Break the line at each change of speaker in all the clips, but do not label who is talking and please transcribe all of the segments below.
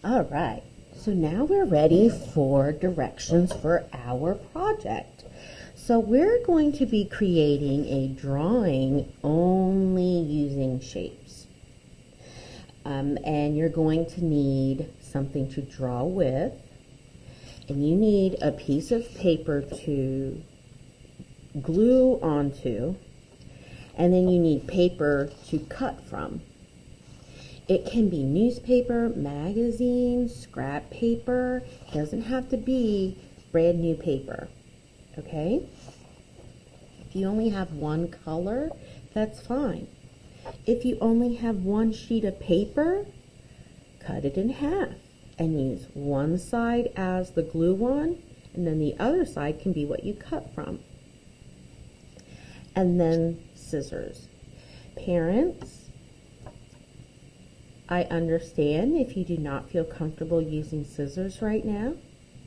All right, so now we're ready for directions for our project. So we're going to be creating a drawing only using shapes. And you're going to need something to draw with, and you need a piece of paper to glue onto, and then you need paper to cut from. It can be newspaper, magazine, scrap paper. It doesn't have to be brand new paper, okay? If you only have one color, that's fine. If you only have one sheet of paper, cut it in half and use one side as the glue one, and then the other side can be what you cut from. And then scissors. Parents, I understand if you do not feel comfortable using scissors right now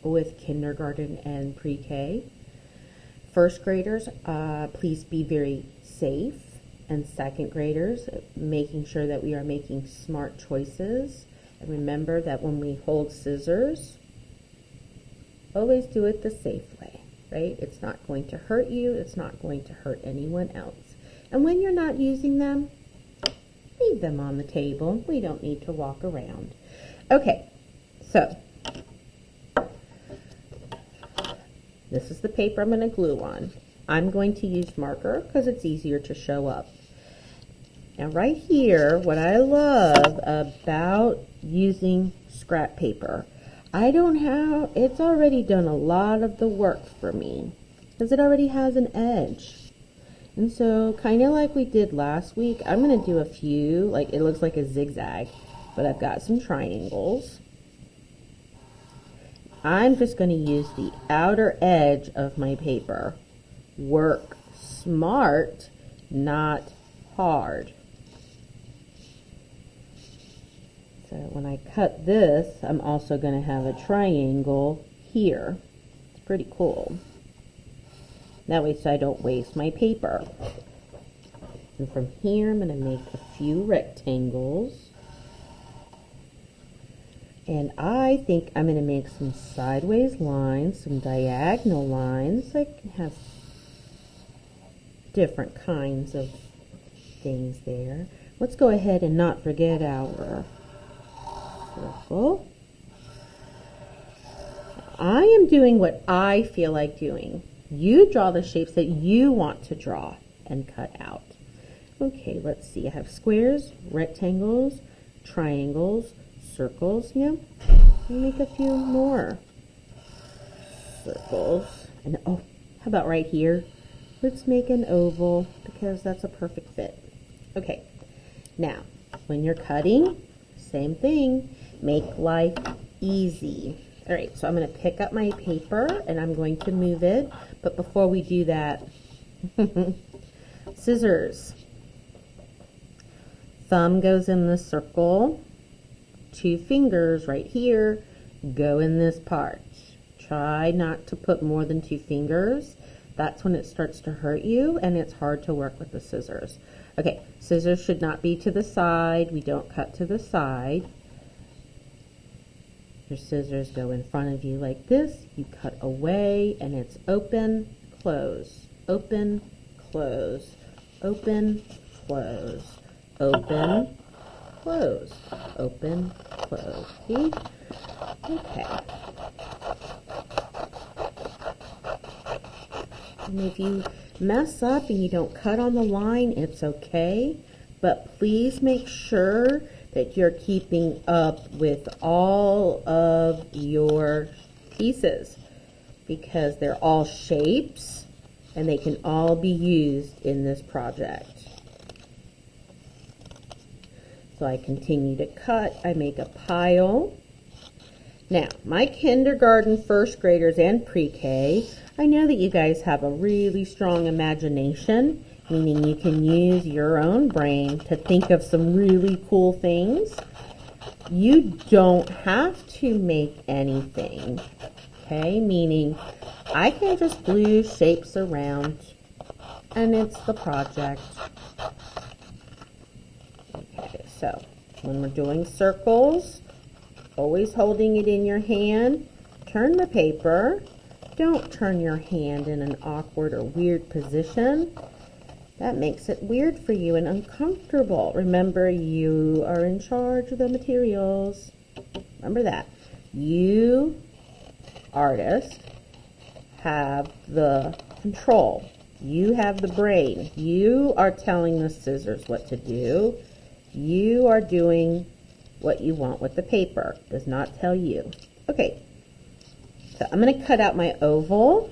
with kindergarten and pre-K. First graders, please be very safe. And second graders, making sure that we are making smart choices. And remember that when we hold scissors, always do it the safe way, right? It's not going to hurt you. It's not going to hurt anyone else. And when you're not using them, leave them on the table. We don't need to walk around. Okay, so this is the paper I'm going to glue on. I'm going to use marker because it's easier to show up. Now right here, what I love about using scrap paper, it's already done a lot of the work for me because it already has an edge. And so, kind of like we did last week, I'm going to do a few, like it looks like a zigzag, but I've got some triangles. I'm just going to use the outer edge of my paper. Work smart, not hard. So when I cut this, I'm also going to have a triangle here. It's pretty cool. That way so I don't waste my paper. And from here I'm going to make a few rectangles. And I think I'm going to make some sideways lines, some diagonal lines. I can have different kinds of things there. Let's go ahead and not forget our circle. I am doing what I feel like doing. You draw the shapes that you want to draw and cut out. Okay, let's see. I have squares, rectangles, triangles, circles. Let me make a few more circles. And oh, how about right here? Let's make an oval because that's a perfect fit. Okay, now when you're cutting, same thing. Make life easy. All right, so I'm going to pick up my paper and I'm going to move it. But before we do that, scissors. Thumb goes in the circle. 2 fingers right here go in this part. Try not to put more than 2 fingers. That's when it starts to hurt you and it's hard to work with the scissors. Okay, scissors should not be to the side. We don't cut to the side. Your scissors go in front of you like this. You cut away and it's open, close, open, close, open, close, open, close, open, close. See? Okay. And if you mess up and you don't cut on the line, it's okay. But please make sure that you're keeping up with all of your pieces because they're all shapes and they can all be used in this project. So I continue to cut. I make a pile. Now, my kindergarten, first graders, and pre-K, I know that you guys have a really strong imagination, meaning you can use your own brain to think of some really cool things. You don't have to make anything, okay? Meaning I can just glue shapes around and it's the project. Okay, so when we're doing circles, always holding it in your hand. Turn the paper. Don't turn your hand in an awkward or weird position. That makes it weird for you and uncomfortable. Remember, you are in charge of the materials. Remember that. You, artist, have the control. You have the brain. You are telling the scissors what to do. You are doing what you want with the paper. It does not tell you. Okay, so I'm going to cut out my oval.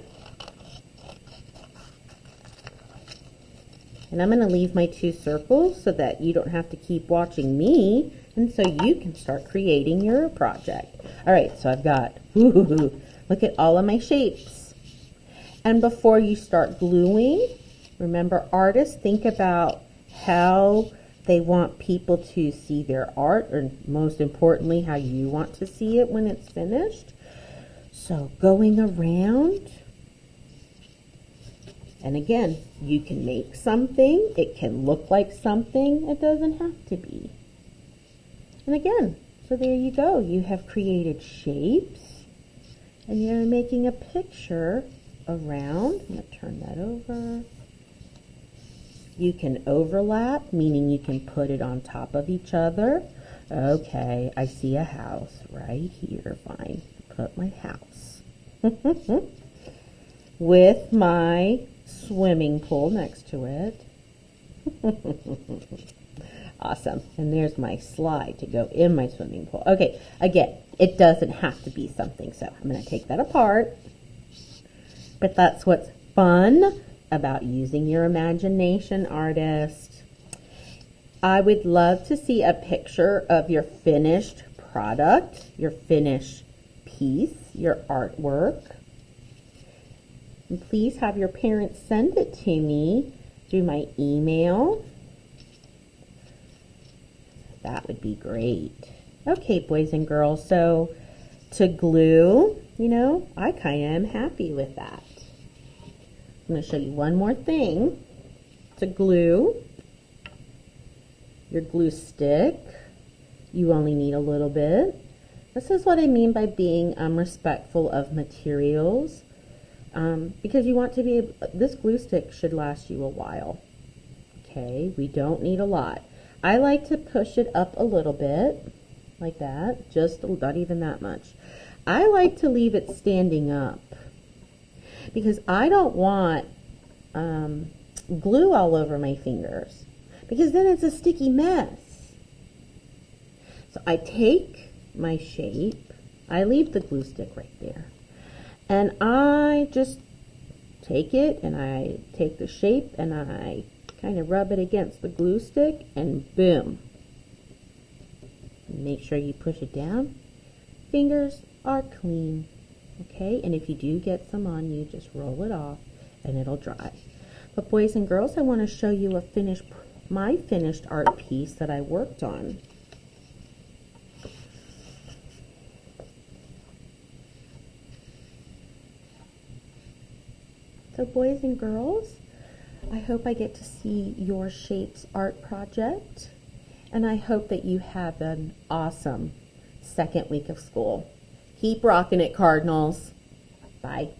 And I'm going to leave my 2 circles so that you don't have to keep watching me, and so you can start creating your project. All right, so I've got, look at all of my shapes. And before you start gluing, remember, artists think about how they want people to see their art, or most importantly, how you want to see it when it's finished. So going around, and again, you can make something, it can look like something, it doesn't have to be. And again, so there you go, you have created shapes, and you're making a picture around. I'm going to turn that over. You can overlap, meaning you can put it on top of each other. Okay, I see a house right here. Fine, put my house. With my swimming pool next to it. Awesome. And there's my slide to go in my swimming pool. Okay, again, it doesn't have to be something, so I'm going to take that apart. But that's what's fun about using your imagination, artist. I would love to see a picture of your finished product, your finished piece, your artwork. And please have your parents send it to me through my email. That would be great. Okay, boys and girls, so to glue, you know, I kind of am happy with that. I'm going to show you one more thing. To glue your glue stick, you only need a little bit. This is what I mean by being respectful of materials. Because you want to be able, this glue stick should last you a while. Okay, we don't need a lot. I like to push it up a little bit, like that, just not even that much. I like to leave it standing up because I don't want glue all over my fingers, because then it's a sticky mess. So I take my shape, I leave the glue stick right there, and I just take it and I take the shape and I kind of rub it against the glue stick, and boom. Make sure you push it down. Fingers are clean. Okay, and if you do get some on you, just roll it off and it'll dry. But boys and girls, I want to show you my finished art piece that I worked on. So boys and girls, I hope I get to see your Shapes art project, and I hope that you have an awesome second week of school. Keep rocking it, Cardinals. Bye.